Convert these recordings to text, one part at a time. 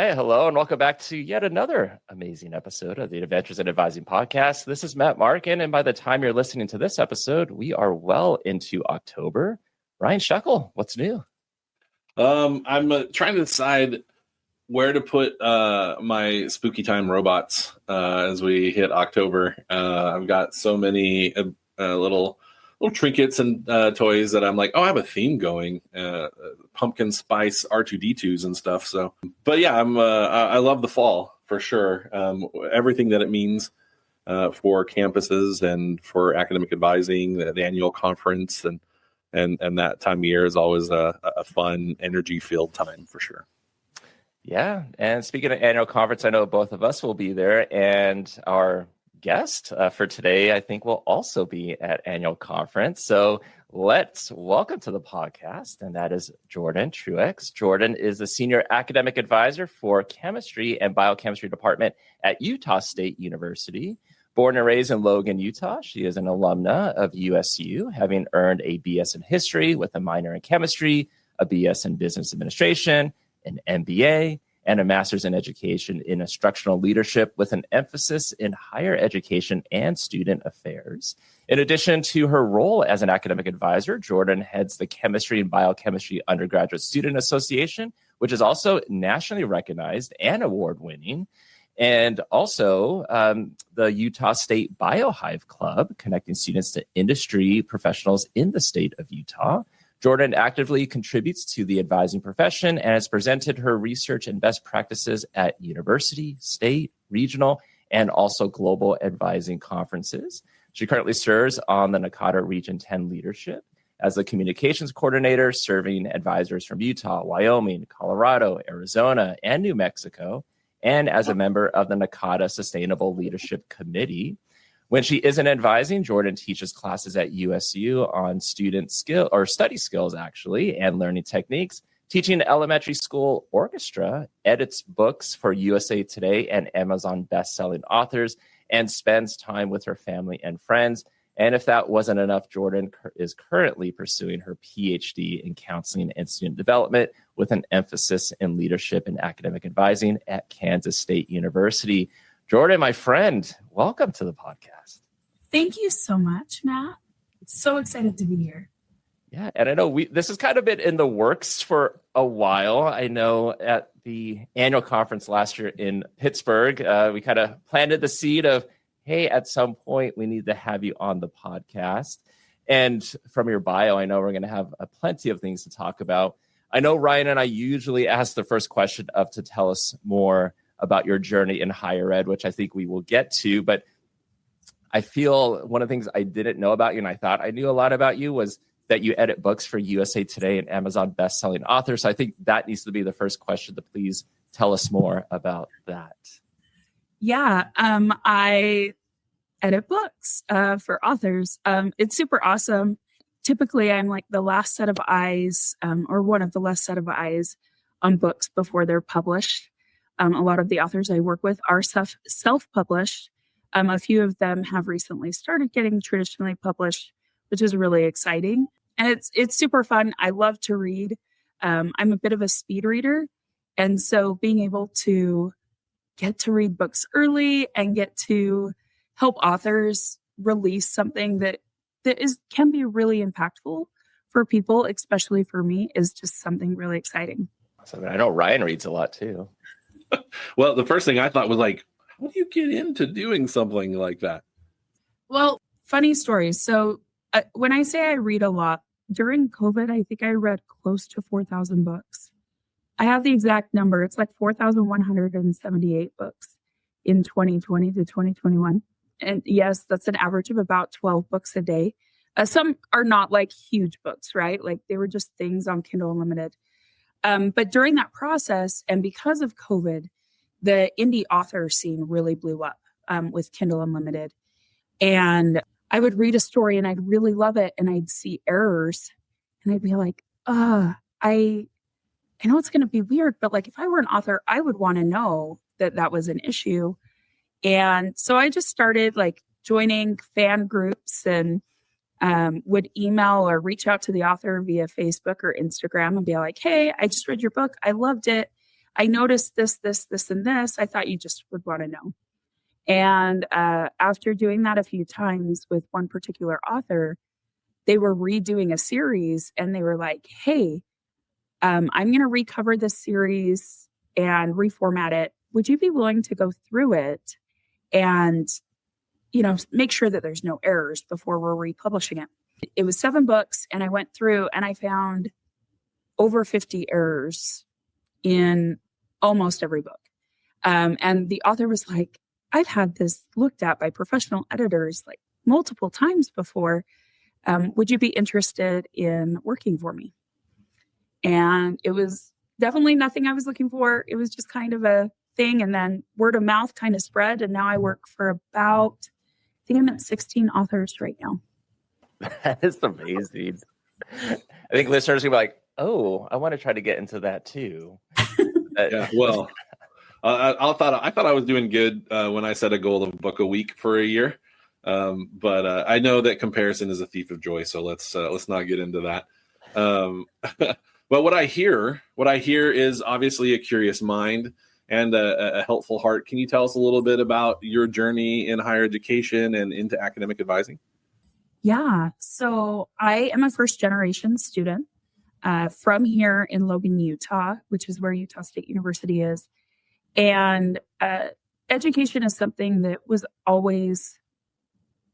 right, hello, and welcome back to yet another amazing episode of the Adventures in Advising podcast. This is Matt Markin, and by the time you're listening to this episode, we are well into October. Ryan Shuckle, what's new? I'm trying to decide where to put my spooky time robots as we hit October. I've got so many little trinkets and toys that I'm like, oh, I have a theme going, pumpkin spice R2D2s and stuff. So, but yeah, I love the fall for sure. Everything that it means for campuses and for academic advising, the annual conference and that time of year is always a fun, energy-filled time for sure. Yeah, and speaking of annual conference, I know both of us will be there, and our guest for today, I think, will also be at annual conference. So let's welcome to the podcast, and that is Jordan Truex. Jordan is the senior academic advisor for chemistry and biochemistry department at Utah State University. Born and raised in Logan, Utah, she is an alumna of USU, having earned a BS in history with a minor in chemistry, a BS in business administration, an MBA, and a master's in education in instructional leadership with an emphasis in higher education and student affairs. In addition to her role as an academic advisor, Jordan heads the Chemistry and Biochemistry Undergraduate Student Association, which is also nationally recognized and award-winning, and also the Utah State BioHive Club, connecting students to industry professionals in the state of Utah. Jordan actively contributes to the advising profession and has presented her research and best practices at university, state, regional, and also global advising conferences. She currently serves on the NACADA Region 10 leadership as the communications coordinator, serving advisors from Utah, Wyoming, Colorado, Arizona, and New Mexico, and as a member of the NACADA Sustainable Leadership Committee. When she isn't advising, Jordan teaches classes at USU on student skill or study skills, actually, and learning techniques, teaching elementary school orchestra, edits books for USA Today and Amazon bestselling authors, and spends time with her family and friends. And if that wasn't enough, Jordan is currently pursuing her PhD in counseling and student development with an emphasis in leadership and academic advising at Kansas State University. Jordan, my friend, welcome to the podcast. Thank you so much, Matt. So excited to be here. Yeah, and I know this has kind of been in the works for a while. I know at the annual conference last year in Pittsburgh, we kind of planted the seed of, hey, at some point we need to have you on the podcast. And from your bio, I know we're going to have plenty of things to talk about. I know Ryan and I usually ask the first question to tell us more about your journey in higher ed, which I think we will get to. But I feel one of the things I didn't know about you, and I thought I knew a lot about you, was that you edit books for USA Today and Amazon bestselling authors. So I think that needs to be the first question to please tell us more about that. Yeah, I edit books for authors. It's super awesome. Typically, I'm like the last set of eyes or one of the last set of eyes on books before they're published. A lot of the authors I work with are self-published. A few of them have recently started getting traditionally published, which is really exciting. And it's super fun. I love to read. I'm a bit of a speed reader. And so being able to get to read books early and get to help authors release something that can be really impactful for people, especially for me, is just something really exciting. So I know Ryan reads a lot too. Well, the first thing I thought was like, how do you get into doing something like that? Well, funny story. So when I say I read a lot, during COVID, I think I read close to 4,000 books. I have the exact number. It's like 4,178 books in 2020 to 2021. And yes, that's an average of about 12 books a day. Some are not like huge books, right? Like they were just things on Kindle Unlimited. But during that process, and because of COVID, the indie author scene really blew up with Kindle Unlimited. And I would read a story and I'd really love it. And I'd see errors and I'd be like, I know it's going to be weird, but like if I were an author, I would want to know that that was an issue. And so I just started like joining fan groups and would email or reach out to the author via Facebook or Instagram and be like, hey, I just read your book. I loved it. I noticed this, and this. I thought you just would want to know. And after doing that a few times with one particular author, they were redoing a series and they were like, hey, I'm going to recover this series and reformat it. Would you be willing to go through it and, make sure that there's no errors before we're republishing it? It was 7 books, and I went through and I found over 50 errors in almost every book. And the author was like, I've had this looked at by professional editors like multiple times before. Would you be interested in working for me? And it was definitely nothing I was looking for. It was just kind of a thing. And then word of mouth kind of spread. And now I work for about, I think I'm at 16 authors right now. That is amazing. I think listeners will be like, oh, I want to try to get into that too. Yeah, well, I thought I was doing good when I set a goal of a book a week for a year. But I know that comparison is a thief of joy. So let's not get into that. But what I hear is obviously a curious mind and a helpful heart. Can you tell us a little bit about your journey in higher education and into academic advising? Yeah. So I am a first generation student from here in Logan, Utah, which is where Utah State University is. And education is something that was always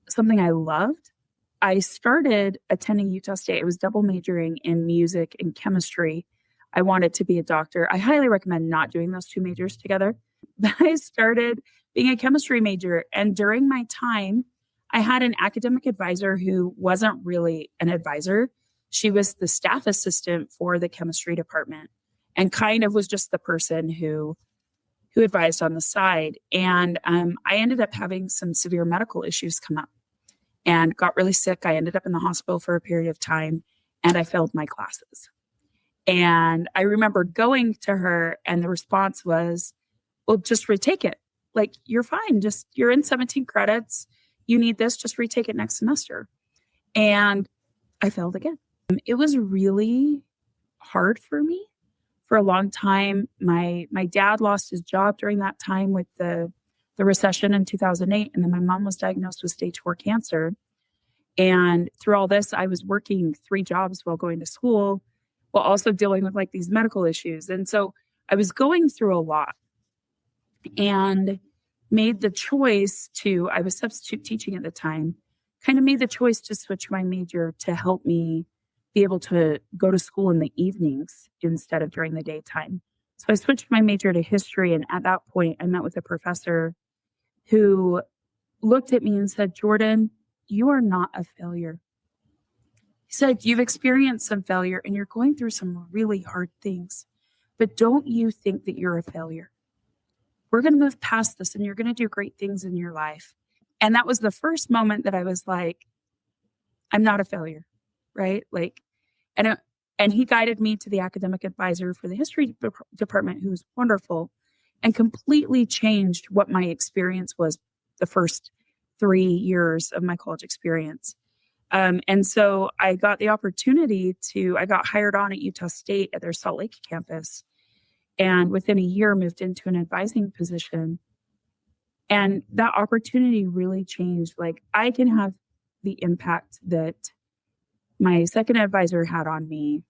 something I loved. I started attending Utah State. I was double majoring in music and chemistry. I wanted to be a doctor. I highly recommend not doing those 2 majors together. But I started being a chemistry major. And during my time, I had an academic advisor who wasn't really an advisor. She was the staff assistant for the chemistry department and kind of was just the person who advised on the side. And I ended up having some severe medical issues come up and got really sick. I ended up in the hospital for a period of time and I failed my classes. And I remember going to her and the response was, well, just retake it. Like, you're fine. You're in 17 credits. You need this. Just retake it next semester. And I failed again. It was really hard for me for a long time. My dad lost his job during that time with the recession in 2008. And then my mom was diagnosed with stage 4 cancer. And through all this, I was working 3 jobs while going to school, while also dealing with like these medical issues. And so I was going through a lot and made the choice I was substitute teaching at the time, kind of made the choice to switch my major to help me be able to go to school in the evenings instead of during the daytime. So I switched my major to history. And at that point, I met with a professor who looked at me and said, Jordan, you are not a failure. He said, you've experienced some failure and you're going through some really hard things, but don't you think that you're a failure? We're going to move past this and you're going to do great things in your life. And that was the first moment that I was like, I'm not a failure, right? Like, and he guided me to the academic advisor for the history department, who was wonderful and completely changed what my experience was the first 3 years of my college experience. And so I got the opportunity I got hired on at Utah State at their Salt Lake campus. And within a year, moved into an advising position. And that opportunity really changed. Like, I can have the impact that my second advisor had on me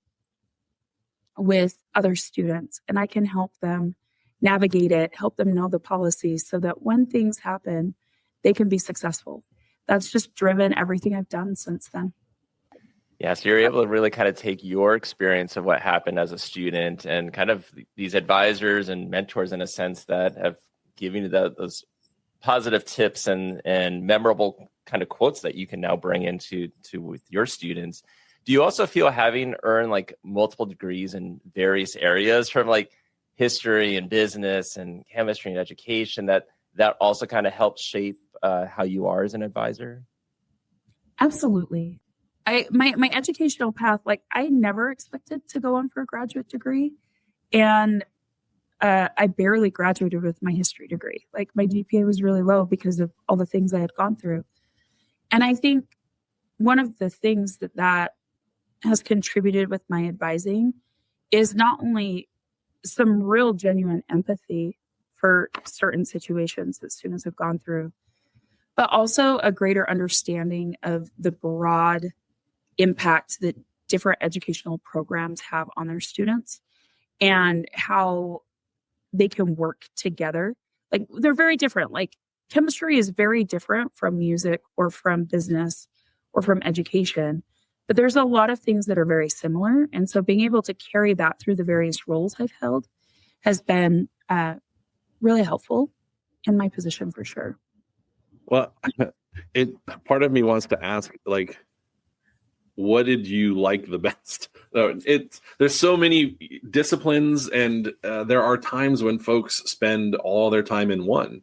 with other students, and I can help them navigate it, help them know the policies so that when things happen, they can be successful. That's just driven everything I've done since then. Yeah, so you're able to really kind of take your experience of what happened as a student and kind of these advisors and mentors, in a sense, that have given you those positive tips and memorable kind of quotes that you can now bring into with your students. Do you also feel, having earned like multiple degrees in various areas from like history and business and chemistry and education, that also kind of helps shape how you are as an advisor? Absolutely. My educational path, like, I never expected to go on for a graduate degree. And I barely graduated with my history degree. Like, my GPA was really low because of all the things I had gone through. And I think one of the things that has contributed with my advising is not only some real genuine empathy for certain situations that students have gone through, but also a greater understanding of the broad impact that different educational programs have on their students and how they can work together. Like, they're very different. Like, chemistry is very different from music or from business or from education, but there's a lot of things that are very similar. And so being able to carry that through the various roles I've held has been really helpful in my position, for sure. Well, part of me wants to ask, like, what did you like the best? There's so many disciplines, and there are times when folks spend all their time in one.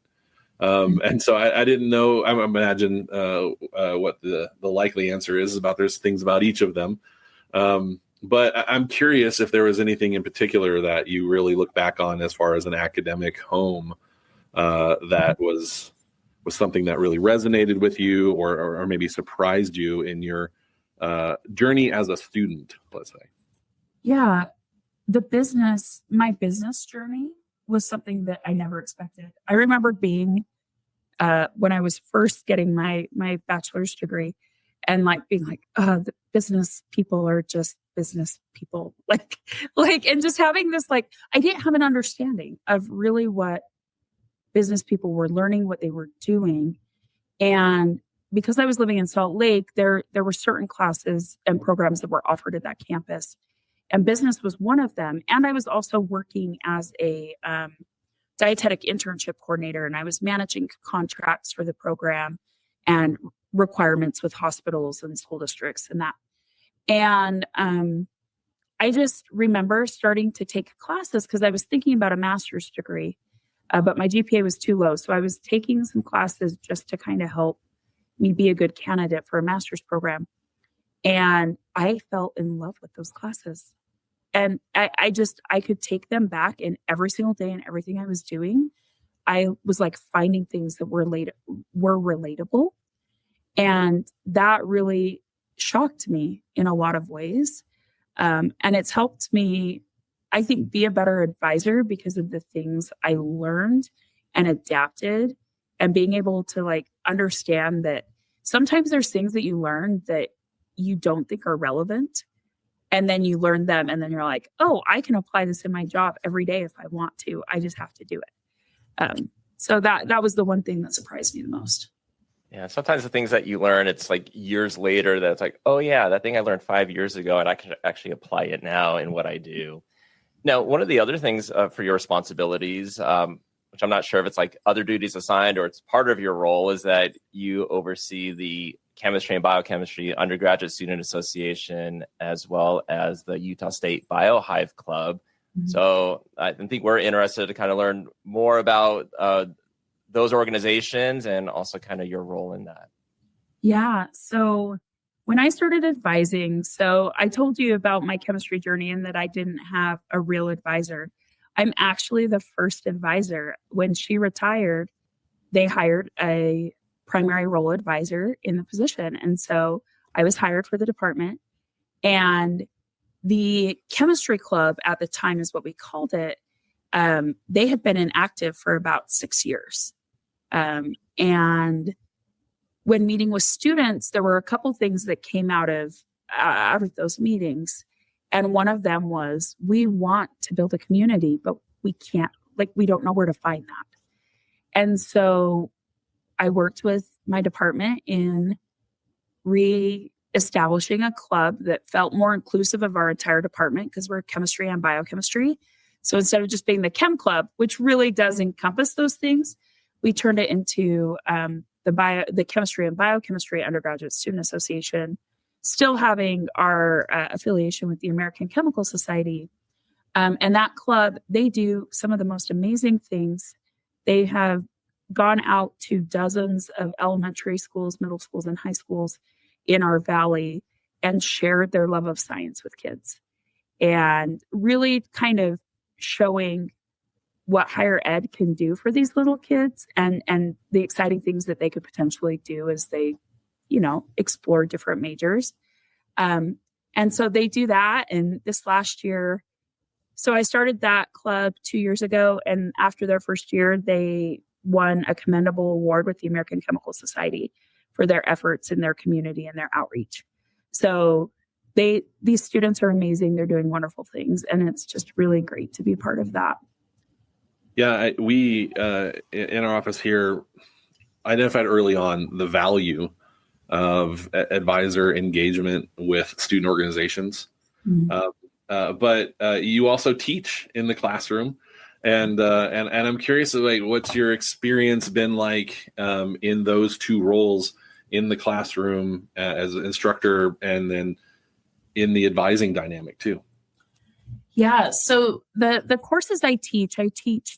And so I didn't know. I imagine what the likely answer is about. There's things about each of them, but I'm curious if there was anything in particular that you really look back on as far as an academic home that was something that really resonated with you, or maybe surprised you in your journey as a student, let's say. Yeah, my business journey was something that I never expected. I remember being when I was first getting my bachelor's degree, and like being like, the business people are just business people, like, and just having this, like, I didn't have an understanding of really what business people were learning, what they were doing. And because I was living in Salt Lake, there were certain classes and programs that were offered at that campus, and business was one of them. And I was also working as a dietetic internship coordinator, and I was managing contracts for the program and requirements with hospitals and school districts and that. And I just remember starting to take classes because I was thinking about a master's degree, but my GPA was too low. So I was taking some classes just to kind of help me be a good candidate for a master's program. And I fell in love with those classes. And I could take them back, and every single day and everything I was doing, I was like finding things that were relatable. And that really shocked me in a lot of ways. And it's helped me, I think, be a better advisor because of the things I learned and adapted, and being able to like understand that sometimes there's things that you learn that you don't think are relevant. And then you learn them, and then you're like, oh, I can apply this in my job every day if I want to. I just have to do it. So that was the one thing that surprised me the most. Yeah, sometimes the things that you learn, it's like years later that it's like, oh yeah, that thing I learned 5 years ago, and I can actually apply it now in what I do. Now, one of the other things for your responsibilities, which I'm not sure if it's like other duties assigned or it's part of your role, is that you oversee the Chemistry and Biochemistry Undergraduate Student Association, as well as the Utah State BioHive Club. Mm-hmm. So I think we're interested to kind of learn more about those organizations and also kind of your role in that. Yeah. So when I started advising, so I told you about my chemistry journey and that I didn't have a real advisor. I'm actually the first advisor. When she retired, they hired a primary role advisor in the position. And so I was hired for the department, and the chemistry club at the time is what we called it. They had been inactive for about 6 years. And when meeting with students, there were a couple things that came out of those meetings. And one of them was, we want to build a community, but we can't, we don't know where to find that. And so I worked with my department in re-establishing a club that felt more inclusive of our entire department, because we're chemistry and biochemistry. So instead of just being the chem club, which really does encompass those things, we turned it into the Chemistry and Biochemistry Undergraduate Student Association, still having our affiliation with the American Chemical Society. And that club, they do some of the most amazing things. They have gone out to dozens of elementary schools, middle schools, and high schools in our valley and shared their love of science with kids, and really kind of showing what higher ed can do for these little kids, and the exciting things that they could potentially do as they, explore different majors. And so they do that. And this last year, So I started that club 2 years ago, and after their first year, they won a commendable award with the American Chemical Society for their efforts in their community and their outreach. So these students are amazing. They're doing wonderful things, and it's just really great to be part of that. Yeah, we in our office here identified early on the value of advisor engagement with student organizations. But you also teach in the classroom, and I'm curious, like, what's your experience been like in those two roles, in the classroom as an instructor, and then in the advising dynamic too? Yeah. So the courses I teach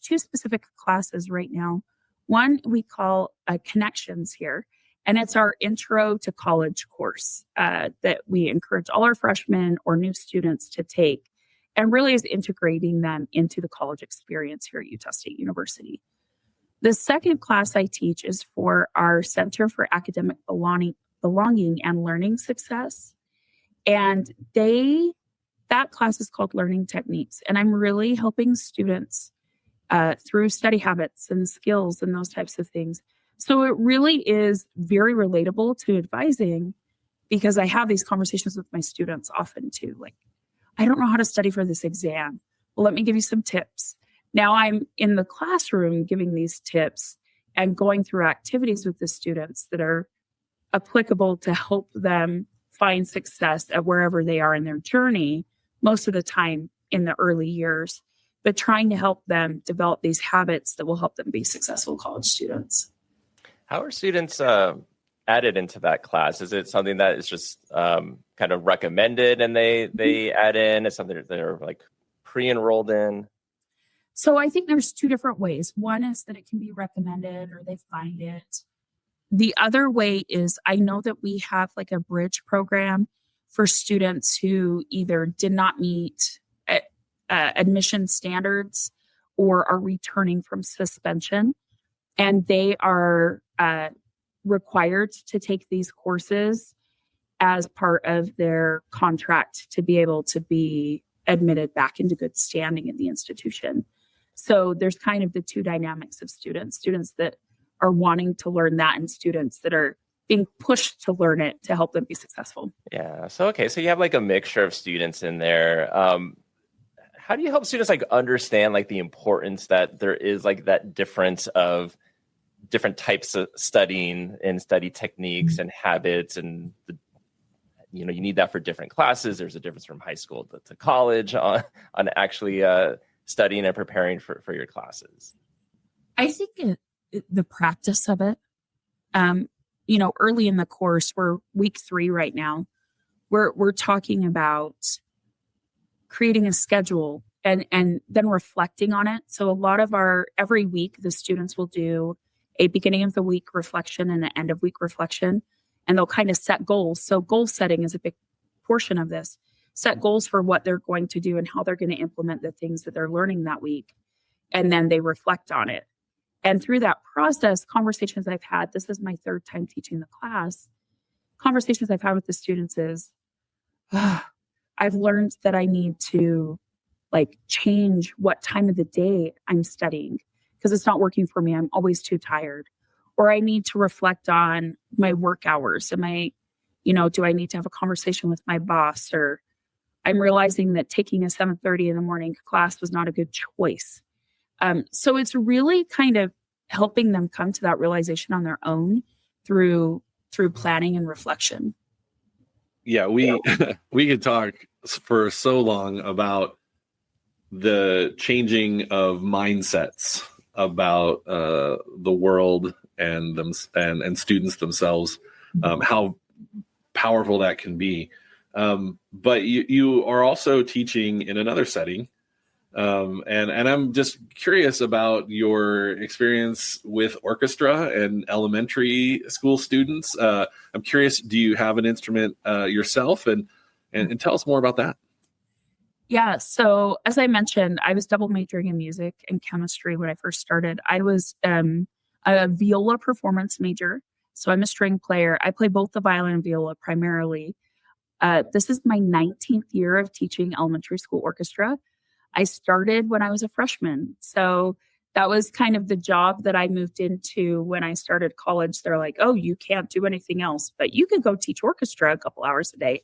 two specific classes right now. One we call Connections here, and it's our intro to college course that we encourage all our freshmen or new students to take, and really is integrating them into the college experience here at Utah State University. The second class I teach is for our Center for Academic Belonging and Learning Success. And that class is called Learning Techniques. And I'm really helping students through study habits and skills and those types of things. So it really is very relatable to advising, because I have these conversations with my students often too. Like, I don't know how to study for this exam. Well, let me give you some tips. Now I'm in the classroom giving these tips and going through activities with the students that are applicable to help them find success at wherever they are in their journey, most of the time in the early years, but trying to help them develop these habits that will help them be successful college students. How are students added into that class? Is it something that is just kind of recommended and they add in? Is something that they're like pre-enrolled in? So I think there's two different ways. One is that it can be recommended or they find it. The other way is, I know that we have like a bridge program for students who either did not meet admission standards or are returning from suspension, and they are required to take these courses as part of their contract to be able to be admitted back into good standing in the institution. So there's kind of the two dynamics of students that are wanting to learn that and students that are being pushed to learn it to help them be successful. Yeah. So, okay. So you have like a mixture of students in there. How do you help students like understand like the importance that there is like that difference of different types of studying and study techniques and habits, and you need that for different classes. There's a difference from high school to college on actually studying and preparing for your classes. I think the practice of it, early in the course, we're week 3 right now. We're talking about creating a schedule and then reflecting on it. So a lot of every week, the students will do a beginning of the week reflection and an end of week reflection, and they'll kind of set goals. So goal setting is a big portion of this. Set goals for what they're going to do and how they're going to implement the things that they're learning that week. And then they reflect on it. And through that process, conversations I've had, this is my 3rd time teaching the class, conversations I've had with the students is, I've learned that I need to change what time of the day I'm studying because it's not working for me. I'm always too tired. Or I need to reflect on my work hours. Do I need to have a conversation with my boss? Or I'm realizing that taking a 7:30 in the morning class was not a good choice. So it's really kind of helping them come to that realization on their own through planning and reflection. Yeah, we could talk for so long about the changing of mindsets about the world and them and students themselves, how powerful that can be. But you are also teaching in another setting. And I'm just curious about your experience with orchestra and elementary school students. I'm curious, do you have an instrument yourself? And tell us more about that. Yeah. So as I mentioned, I was double majoring in music and chemistry when I first started. I was a viola performance major. So I'm a string player. I play both the violin and viola primarily. This is my 19th year of teaching elementary school orchestra. I started when I was a freshman. So that was kind of the job that I moved into when I started college. They're like, oh, you can't do anything else, but you can go teach orchestra a couple hours a day.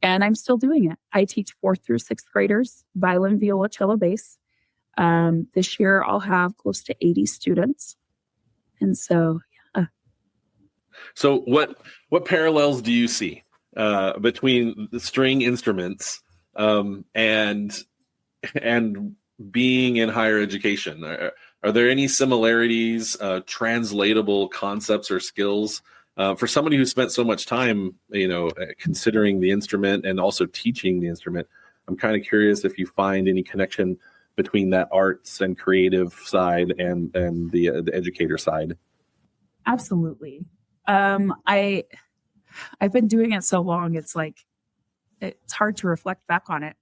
And I'm still doing it. I teach 4th through 6th graders, violin, viola, cello, bass. This year I'll have close to 80 students. And so, yeah. So what parallels do you see between the string instruments and being in higher education? Are there any similarities, translatable concepts or skills for somebody who spent so much time, considering the instrument and also teaching the instrument? I'm kind of curious if you find any connection between that arts and creative side and the educator side. Absolutely. I've been doing it so long. It's like, it's hard to reflect back on it.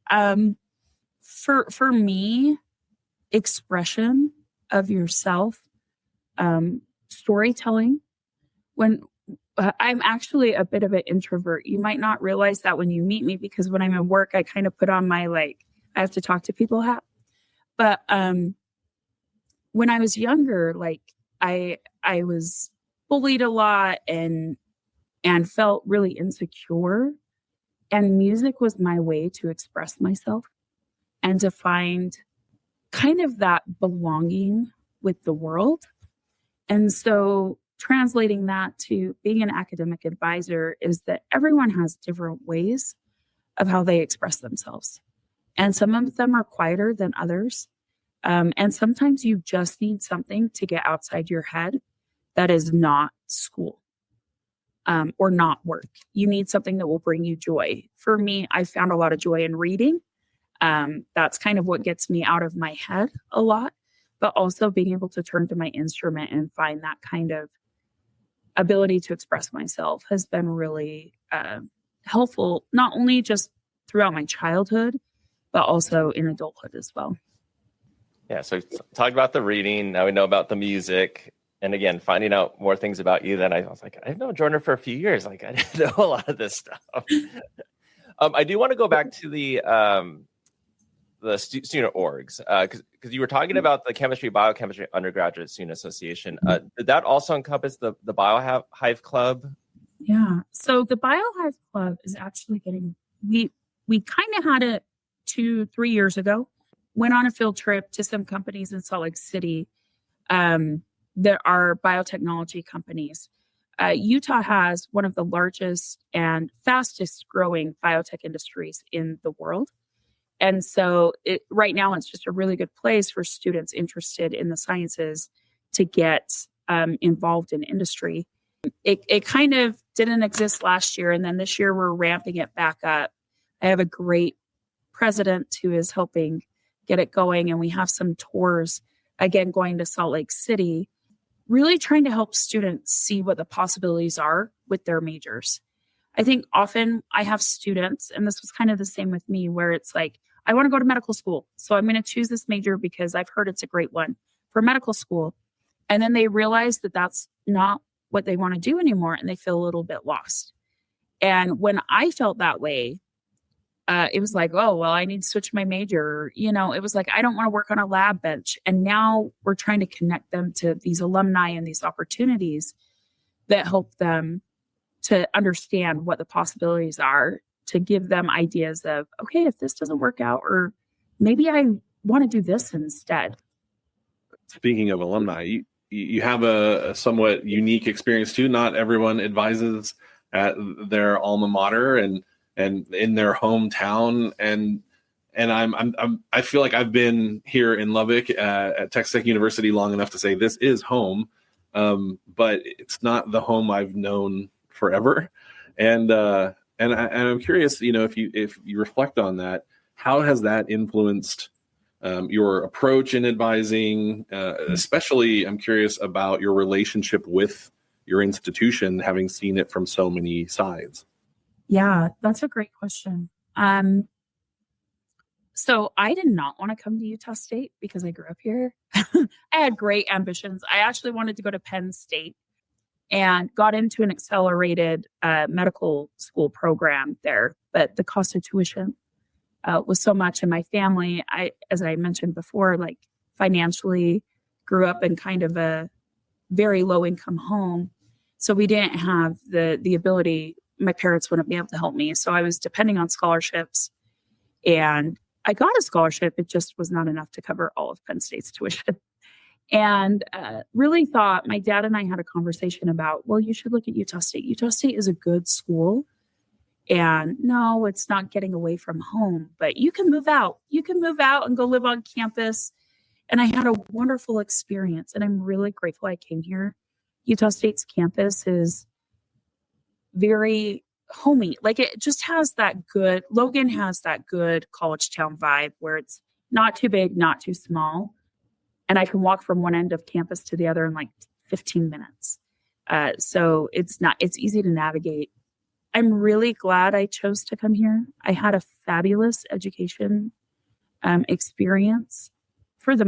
For me, expression of yourself, storytelling. When I'm actually a bit of an introvert, you might not realize that when you meet me, because when I'm at work, I kind of put on my, I have to talk to people hat. But when I was younger, I was bullied a lot and felt really insecure. And music was my way to express myself and to find kind of that belonging with the world. And so translating that to being an academic advisor is that everyone has different ways of how they express themselves. And some of them are quieter than others. And sometimes you just need something to get outside your head that is not school or not work. You need something that will bring you joy. For me, I found a lot of joy in reading. That's kind of what gets me out of my head a lot, but also being able to turn to my instrument and find that kind of ability to express myself has been really helpful, not only just throughout my childhood, but also in adulthood as well. Yeah, so talk about the reading. Now we know about the music. And again, finding out more things about you. Then I was like, I've known Jordan for a few years. I didn't know a lot of this stuff. I do want to go back to the student orgs, because you were talking about the biochemistry undergraduate student association. Did that also encompass the BioHive Club? Yeah. So the BioHive Club is actually we kind of had it 2-3 years ago. Went on a field trip to some companies in Salt Lake City. There are biotechnology companies. Utah has one of the largest and fastest growing biotech industries in the world. And so right now, it's just a really good place for students interested in the sciences to get involved in industry. It kind of didn't exist last year. And then this year, we're ramping it back up. I have a great president who is helping get it going. And we have some tours, again, going to Salt Lake City, really trying to help students see what the possibilities are with their majors. I think often I have students, and this was kind of the same with me, where it's like, I want to go to medical school. So I'm going to choose this major because I've heard it's a great one for medical school. And then they realize that that's not what they want to do anymore. And they feel a little bit lost. And when I felt that way, it was like, oh, well, I need to switch my major. It was like, I don't want to work on a lab bench. And now we're trying to connect them to these alumni and these opportunities that help them to understand what the possibilities are, to give them ideas of, okay, if this doesn't work out, or maybe I want to do this instead. Speaking of alumni, you have a somewhat unique experience too. Not everyone advises at their alma mater and in their hometown. And I feel like I've been here in Lubbock at Texas Tech University long enough to say this is home, but it's not the home I've known forever. And I'm curious, if you reflect on that, how has that influenced your approach in advising? Especially, I'm curious about your relationship with your institution, having seen it from so many sides. Yeah, that's a great question. So I did not want to come to Utah State because I grew up here. I had great ambitions. I actually wanted to go to Penn State and got into an accelerated medical school program there. But the cost of tuition was so much in my family. As I mentioned before, like financially grew up in kind of a very low income home. So we didn't have the ability, my parents wouldn't be able to help me. So I was depending on scholarships, and I got a scholarship. It just was not enough to cover all of Penn State's tuition. And really thought, my dad and I had a conversation about, well, you should look at Utah State. Utah State is a good school. And no, it's not getting away from home, but you can move out. You can move out and go live on campus. And I had a wonderful experience, and I'm really grateful I came here. Utah State's campus is very homey. Like, it just has that good, Logan has that good college town vibe where it's not too big, not too small. And I can walk from one end of campus to the other in like 15 minutes. So it's easy to navigate. I'm really glad I chose to come here. I had a fabulous education experience for the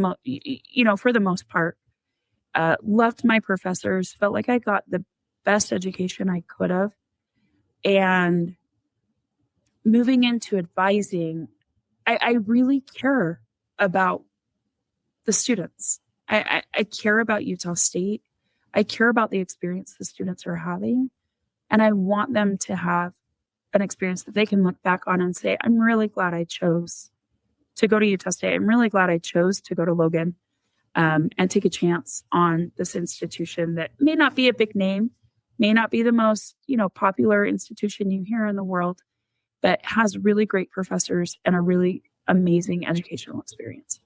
most part. Loved my professors, felt like I got the best education I could have. And moving into advising, I really care about the students. I care about Utah State. I care about the experience the students are having. And I want them to have an experience that they can look back on and say, I'm really glad I chose to go to Utah State. I'm really glad I chose to go to Logan and take a chance on this institution that may not be a big name, may not be the most, popular institution you hear in the world, but has really great professors and a really amazing educational experience.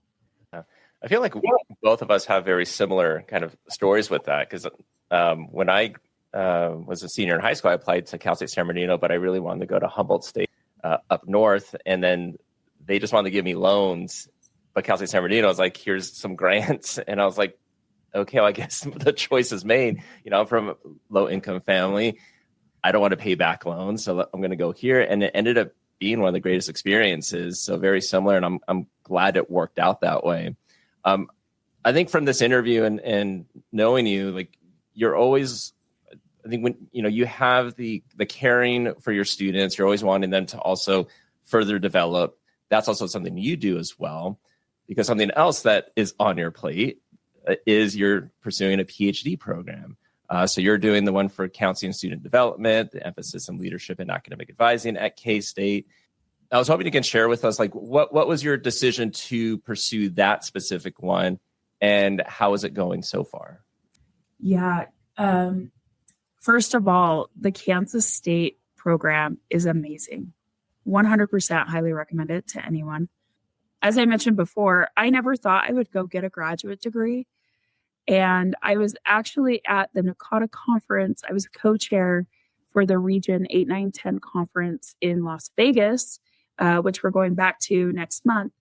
I feel like both of us have very similar kind of stories with that, because when I was a senior in high school, I applied to Cal State San Bernardino, but I really wanted to go to Humboldt State up north. And then they just wanted to give me loans. But Cal State San Bernardino was like, here's some grants. And I was like, okay, well, I guess the choice is made. I'm from a low income family. I don't want to pay back loans, so I'm going to go here. And it ended up being one of the greatest experiences. So very similar. And I'm glad it worked out that way. I think from this interview and knowing you, like, you're always, I think when, you have the caring for your students, you're always wanting them to also further develop. That's also something you do as well, because something else that is on your plate is you're pursuing a PhD program. So you're doing the one for counseling and student development, the emphasis on leadership and academic advising at K-State. I was hoping you can share with us, like, what was your decision to pursue that specific one, and how is it going so far? Yeah. First of all, the Kansas State program is amazing. 100% highly recommend it to anyone. As I mentioned before, I never thought I would go get a graduate degree. And I was actually at the NACADA conference. I was a co-chair for the Region 8, 9, 10 conference in Las Vegas, which we're going back to next month,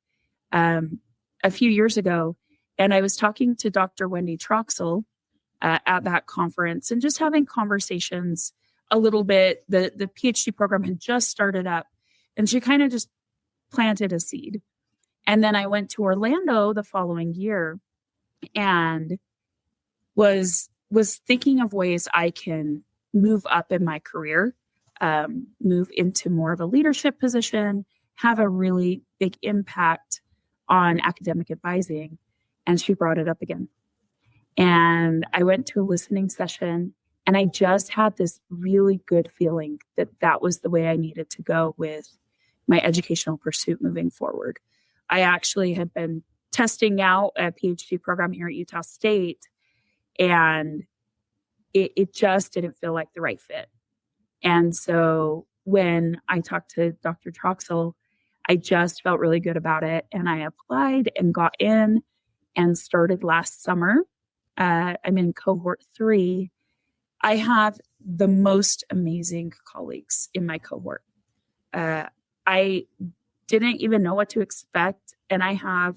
a few years ago. And I was talking to Dr. Wendy Troxel at that conference and just having conversations a little bit. The PhD program had just started up, and she kind of just planted a seed. And then I went to Orlando the following year and was thinking of ways I can move up in my career, move into more of a leadership position, have a really big impact on academic advising. And she brought it up again. And I went to a listening session, and I just had this really good feeling that that was the way I needed to go with my educational pursuit moving forward. I actually had been testing out a PhD program here at Utah State, and it just didn't feel like the right fit. And so when I talked to Dr. Troxel, I just felt really good about it. And I applied and got in and started last summer. I'm in cohort 3. I have the most amazing colleagues in my cohort. I didn't even know what to expect. And I have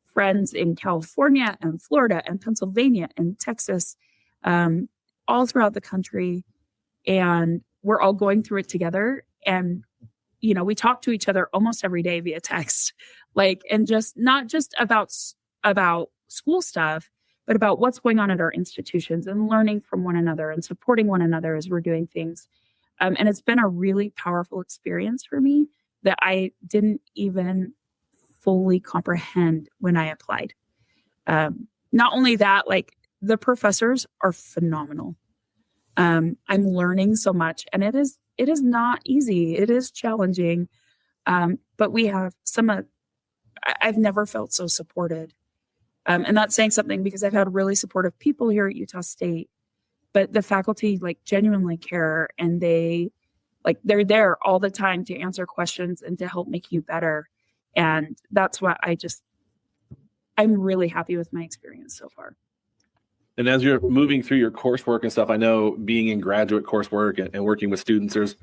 friends in California and Florida and Pennsylvania and Texas, all throughout the country. And we're all going through it together. And, we talk to each other almost every day via text, and just not just about school stuff, but about what's going on at our institutions and learning from one another and supporting one another as we're doing things. And it's been a really powerful experience for me that I didn't even fully comprehend when I applied. Not only that, like the professors are phenomenal. I'm learning so much, and it is not easy. It is challenging. But we have I've never felt so supported. And that's saying something because I've had really supportive people here at Utah State, but the faculty like genuinely care, and they're there all the time to answer questions and to help make you better. And that's what I'm really happy with my experience so far. And as you're moving through your coursework and stuff, I know being in graduate coursework and working with students, there's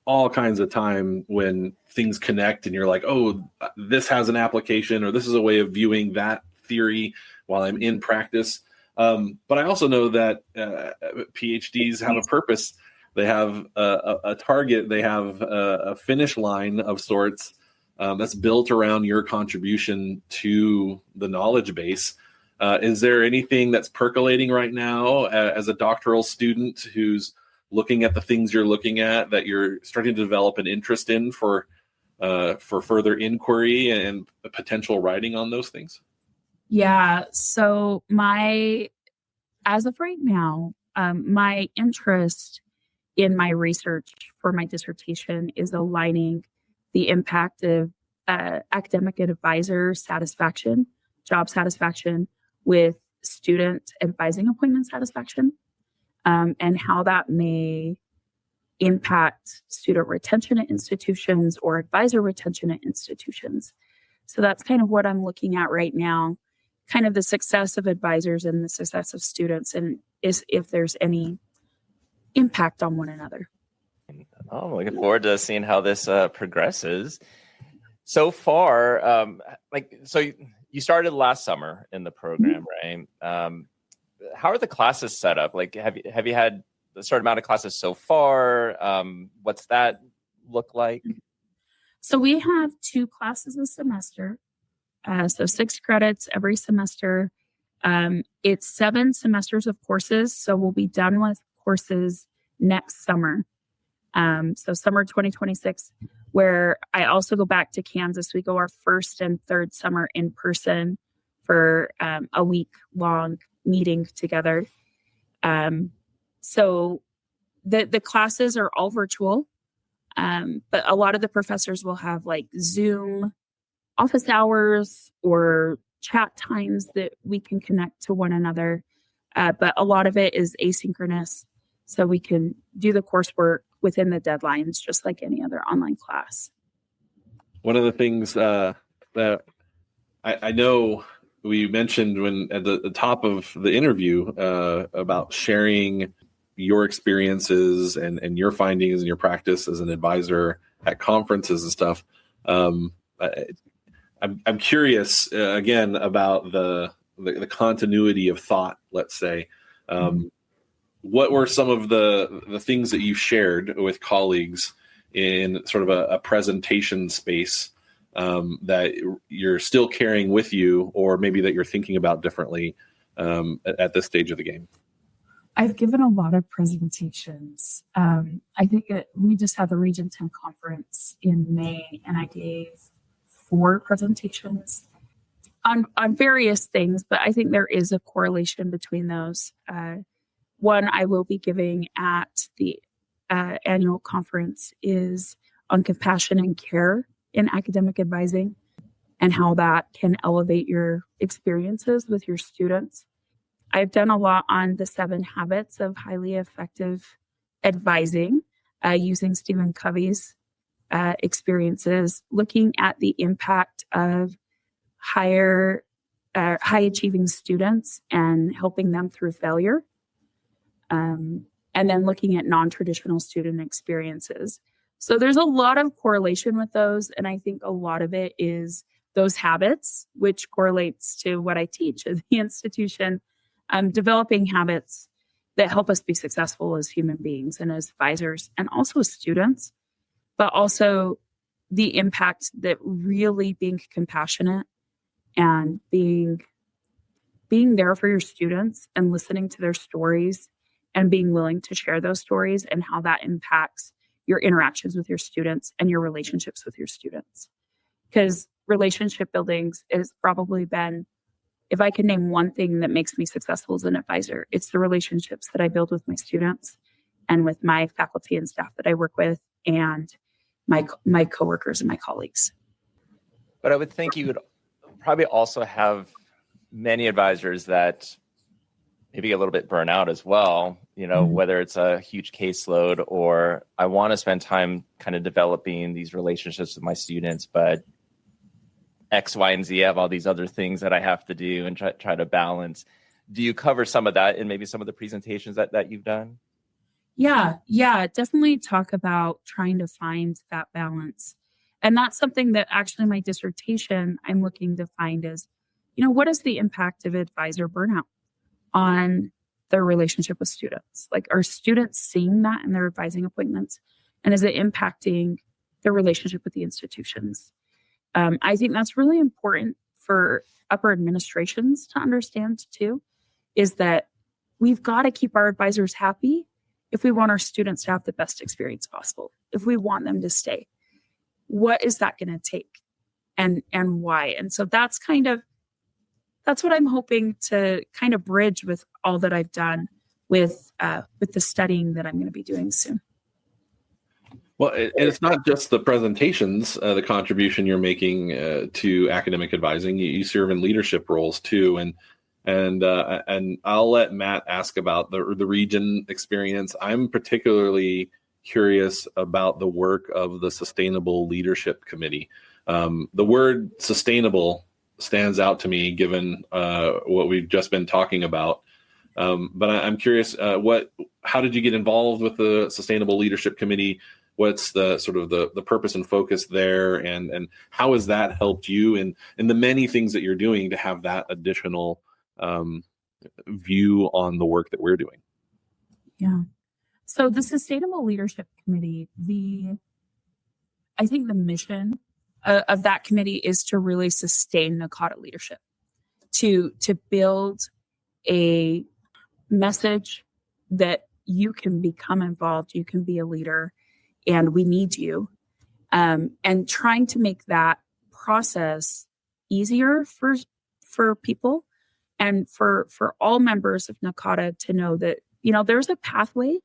all kinds of time when things connect and you're like, oh, this has an application, or this is a way of viewing that theory while I'm in practice. But I also know that PhDs have a purpose. They have a target. They have a finish line of sorts that's built around your contribution to the knowledge base. Is there anything that's percolating right now as a doctoral student who's looking at the things you're looking at that you're starting to develop an interest in for further inquiry and potential writing on those things? Yeah. So as of right now, my interest in my research for my dissertation is aligning the impact of academic advisor satisfaction, job satisfaction, with student advising appointment satisfaction, and how that may impact student retention at institutions or advisor retention at institutions. So that's kind of what I'm looking at right now, kind of the success of advisors and the success of students, and if there's any impact on one another. Oh, I'm looking forward to seeing how this progresses. So far, so you started last summer in the program, right? How are the classes set up? Like, have you had a certain amount of classes so far? What's that look like? So we have 2 classes a semester. So 6 credits every semester. It's 7 semesters of courses. So we'll be done with courses next summer. So summer 2026, where I also go back to Kansas. We go our first and third summer in person for a week-long meeting together. So the classes are all virtual, but a lot of the professors will have like Zoom office hours or chat times that we can connect to one another. But a lot of it is asynchronous, so we can do the coursework within the deadlines, just like any other online class. One of the things that I know we mentioned when at the top of the interview about sharing your experiences and your findings and your practice as an advisor at conferences and stuff. I'm curious again about the continuity of thought, let's say. What were some of the things that you shared with colleagues in sort of a presentation space that you're still carrying with you, or maybe that you're thinking about differently at this stage of the game? I've given a lot of presentations. I think we just had the Region 10 conference in May, and I gave 4 presentations on various things, but I think there is a correlation between those. One I will be giving at the annual conference is on compassion and care in academic advising and how that can elevate your experiences with your students. I've done a lot on the 7 habits of highly effective advising using Stephen Covey's experiences, looking at the impact of high achieving students and helping them through failure. And then looking at non-traditional student experiences. So there's a lot of correlation with those. And I think a lot of it is those habits, which correlates to what I teach at the institution, developing habits that help us be successful as human beings and as advisors and also as students, but also the impact that really being compassionate and being there for your students and listening to their stories and being willing to share those stories and how that impacts your interactions with your students and your relationships with your students. Because relationship building has probably been, if I can name one thing that makes me successful as an advisor, it's the relationships that I build with my students and with my faculty and staff that I work with, and my coworkers and my colleagues. But I would think you would probably also have many advisors that maybe get a little bit burnt out as well, whether it's a huge caseload or I want to spend time kind of developing these relationships with my students, but X, Y, and Z, I have all these other things that I have to do and try to balance. Do you cover some of that in maybe some of the presentations that you've done? Yeah, definitely talk about trying to find that balance. And that's something that actually my dissertation I'm looking to find is, what is the impact of advisor burnout on their relationship with students? Like, are students seeing that in their advising appointments? And is it impacting their relationship with the institutions? I think that's really important for upper administrations to understand too, is that we've got to keep our advisors happy if we want our students to have the best experience possible, if we want them to stay. What is that going to take and why? And so that's what I'm hoping to kind of bridge with all that I've done with the studying that I'm going to be doing soon. Well, it's not just the presentations, the contribution you're making to academic advising. You serve in leadership roles too, and I'll let Matt ask about the region experience. I'm particularly curious about the work of the Sustainable Leadership Committee. The word sustainable stands out to me given what we've just been talking about. But I'm curious, how did you get involved with the Sustainable Leadership Committee? What's the sort of the purpose and focus there, and how has that helped you in the many things that you're doing to have that additional view on the work that we're doing? Yeah. So the Sustainable Leadership Committee, I think the mission of that committee is to really sustain NACADA leadership, to build a message that you can become involved, you can be a leader, and we need you. And trying to make that process easier for people and for all members of NACADA to know that, there's a pathway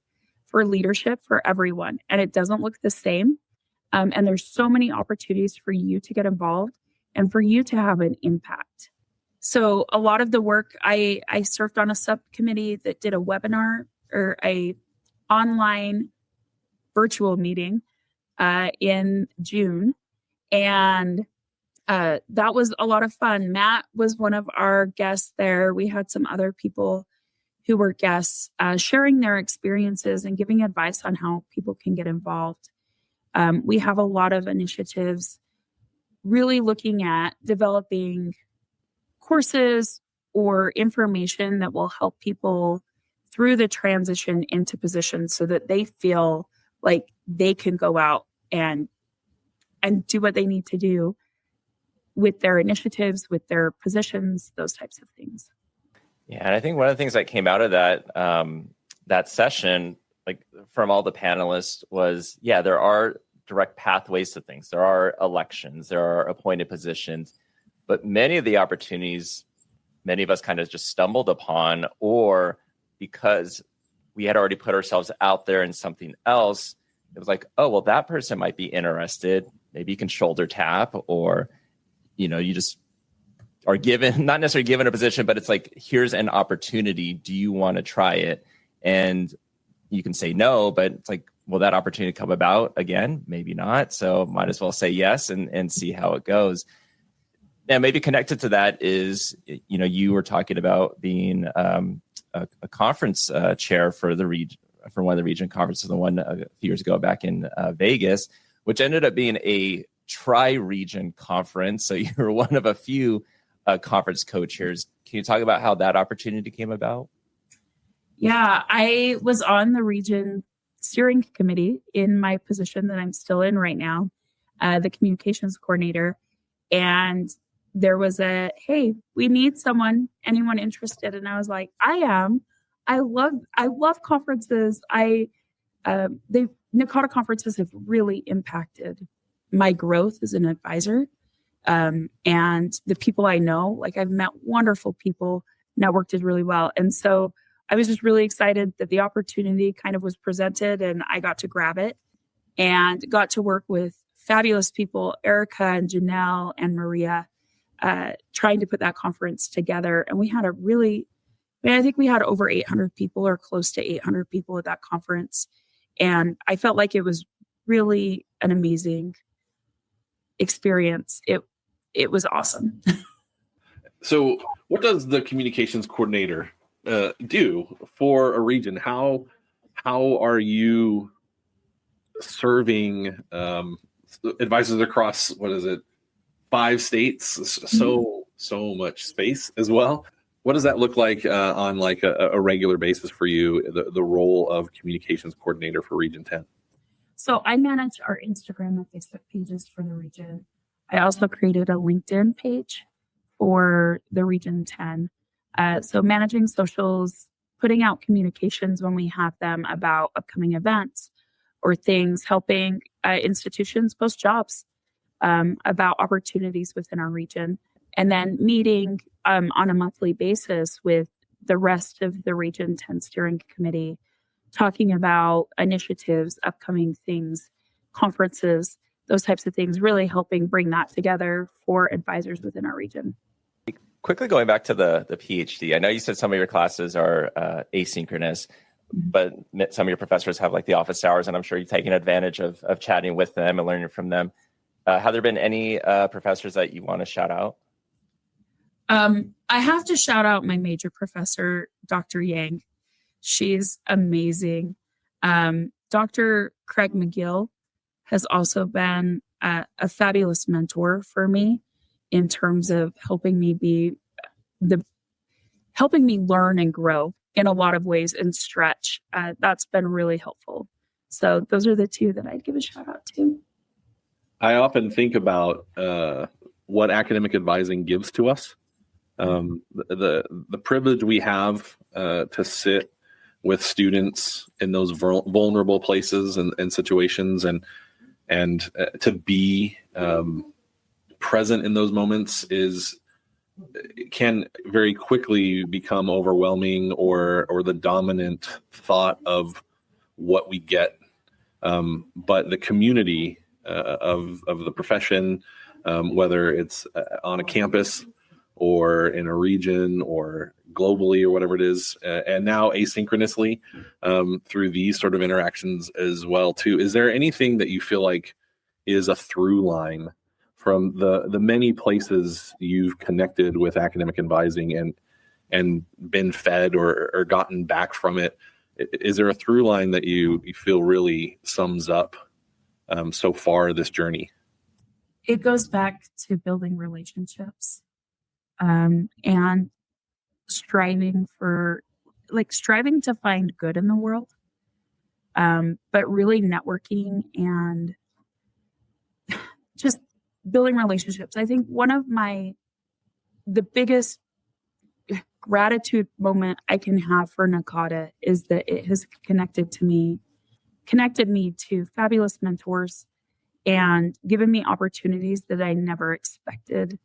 for leadership for everyone, and it doesn't look the same. And there's so many opportunities for you to get involved and for you to have an impact. So a lot of the work, I served on a subcommittee that did a webinar or a online virtual meeting in June. And that was a lot of fun. Matt was one of our guests there. We had some other people who were guests sharing their experiences and giving advice on how people can get involved. We have a lot of initiatives really looking at developing courses or information that will help people through the transition into positions so that they feel like they can go out and do what they need to do with their initiatives, with their positions, those types of things. Yeah, and I think one of the things that came out of that session, like from all the panelists, was there are direct pathways to things. There are elections, there are appointed positions, but many of the opportunities, many of us kind of just stumbled upon, or because we had already put ourselves out there in something else, it was like, oh, well, that person might be interested. Maybe you can shoulder tap, or, you just are given, not necessarily given a position, but it's like, here's an opportunity. Do you want to try it? And you can say no, but it's like, will that opportunity come about again? Maybe not. So might as well say yes and see how it goes. Now, maybe connected to that is, you were talking about being a conference chair for the region, for one of the region conferences, the one a few years ago back in Vegas, which ended up being a tri-region conference. So you were one of a few conference co-chairs. Can you talk about how that opportunity came about? Yeah, I was on the region steering committee in my position that I'm still in right now, the communications coordinator. And there was hey, we need someone, anyone interested? And I was like, I am. I love conferences. We NACADA conferences have really impacted my growth as an advisor. And the people I know, like I've met wonderful people, networked it really well. And so I was just really excited that the opportunity kind of was presented and I got to grab it and got to work with fabulous people, Erica and Janelle and Maria, trying to put that conference together. And we had I think we had over 800 people or close to 800 people at that conference. And I felt like it was really an amazing experience. It was awesome. So what does the communications coordinator do for a region? How are you serving advisors across, 5 states? So much space as well. What does that look like on like a regular basis for you, the role of communications coordinator for Region 10? So I manage our Instagram and Facebook pages for the region. I also created a LinkedIn page for the Region 10. So managing socials, putting out communications when we have them about upcoming events or things, helping institutions post jobs about opportunities within our region, and then meeting on a monthly basis with the rest of the Region 10 steering committee, talking about initiatives, upcoming things, conferences, those types of things, really helping bring that together for advisors within our region. Quickly going back to the PhD, I know you said some of your classes are asynchronous, but some of your professors have like the office hours, and I'm sure you've taken advantage of chatting with them and learning from them. Have there been any professors that you want to shout out? I have to shout out my major professor, Dr. Yang. She's amazing. Dr. Craig McGill has also been a fabulous mentor for me in terms of helping me learn and grow in a lot of ways and stretch. That's been really helpful. So those are the 2 that I'd give a shout out to. I often think about what academic advising gives to us. The privilege we have to sit with students in those vulnerable places and situations, and to be present in those moments can very quickly become overwhelming or the dominant thought of what we get. But the community of the profession, whether it's on a campus or in a region or globally or whatever it is, and now asynchronously through these sort of interactions as well too. Is there anything that you feel like is a through line from the many places you've connected with academic advising and been fed or gotten back from it? Is there a through line that you feel really sums up so far this journey? It goes back to building relationships. And striving to find good in the world, but really networking and just building relationships. I think one of the biggest gratitude moment I can have for NACADA is that it has connected me to fabulous mentors and given me opportunities that I never expected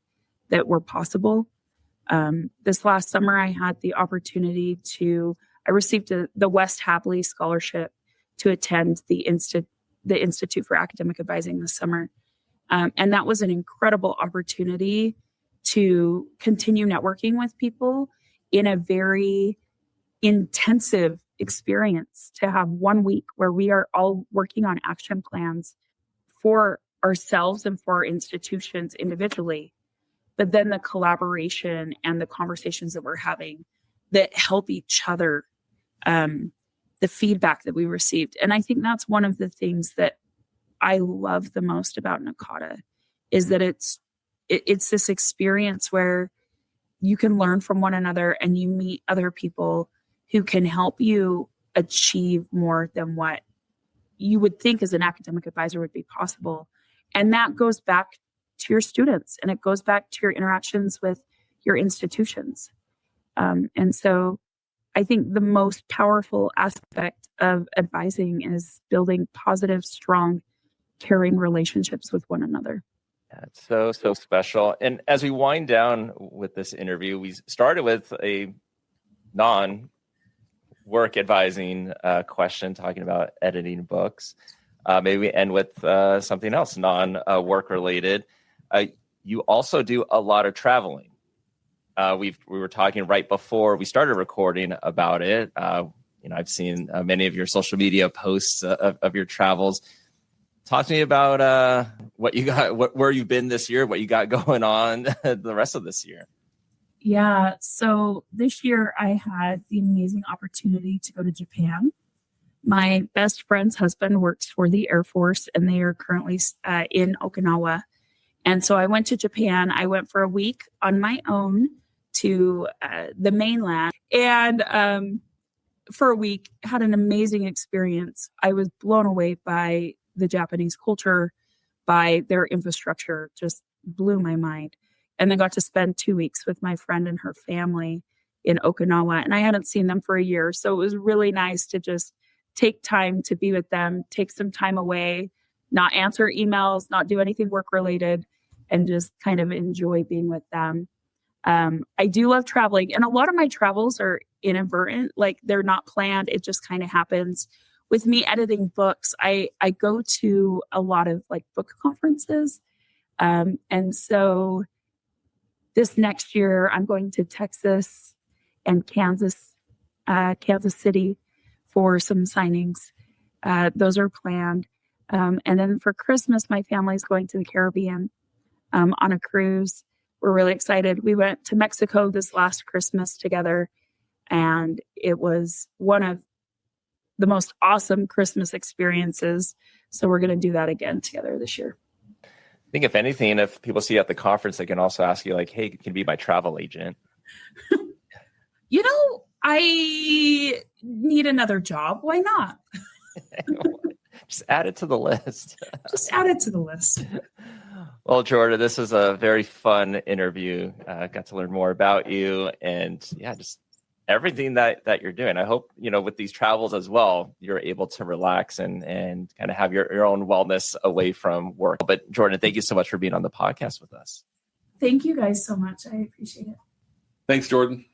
that were possible. This last summer, I had the opportunity I received the West Habley Scholarship to attend the Institute for Academic Advising this summer. And that was an incredible opportunity to continue networking with people in a very intensive experience, to have 1 week where we are all working on action plans for ourselves and for our institutions individually. But then the collaboration and the conversations that we're having that help each other, the feedback that we received. And I think that's one of the things that I love the most about NACADA is that it's this experience where you can learn from one another and you meet other people who can help you achieve more than what you would think as an academic advisor would be possible. And that goes back to your students and it goes back to your interactions with your institutions. And so I think the most powerful aspect of advising is building positive, strong, caring relationships with one another. Yeah, it's so special. And as we wind down with this interview, we started with a non-work advising question, talking about editing books. Maybe we end with something else, non-work related. You also do a lot of traveling. We were talking right before we started recording about it. I've seen many of your social media posts of your travels. Talk to me about what you got, where you've been this year, what you got going on the rest of this year. Yeah. So this year I had the amazing opportunity to go to Japan. My best friend's husband works for the Air Force, and they are currently in Okinawa. And so I went to Japan. I went for a week on my own to the mainland, and for a week had an amazing experience. I was blown away by the Japanese culture, by their infrastructure, just blew my mind. And then got to spend 2 weeks with my friend and her family in Okinawa. And I hadn't seen them for a year. So it was really nice to just take time to be with them, take some time away, not answer emails, not do anything work related, and just kind of enjoy being with them. I do love traveling, and a lot of my travels are inadvertent, like they're not planned. It just kind of happens. With me editing books, I go to a lot of like book conferences. And so this next year, I'm going to Texas and Kansas City for some signings. Those are planned. And then for Christmas, my family's going to the Caribbean on a cruise. We're really excited. We went to Mexico this last Christmas together, and it was one of the most awesome Christmas experiences. So we're going to do that again together this year. I think if anything, if people see you at the conference, they can also ask you like, hey, can you be my travel agent? I need another job. Why not? Just add it to the list. Just add it to the list. Well, Jordan, this was a very fun interview. Got to learn more about you, and just everything that you're doing. I hope, with these travels as well, you're able to relax and kind of have your own wellness away from work. But Jordan, thank you so much for being on the podcast with us. Thank you guys so much. I appreciate it. Thanks, Jordan.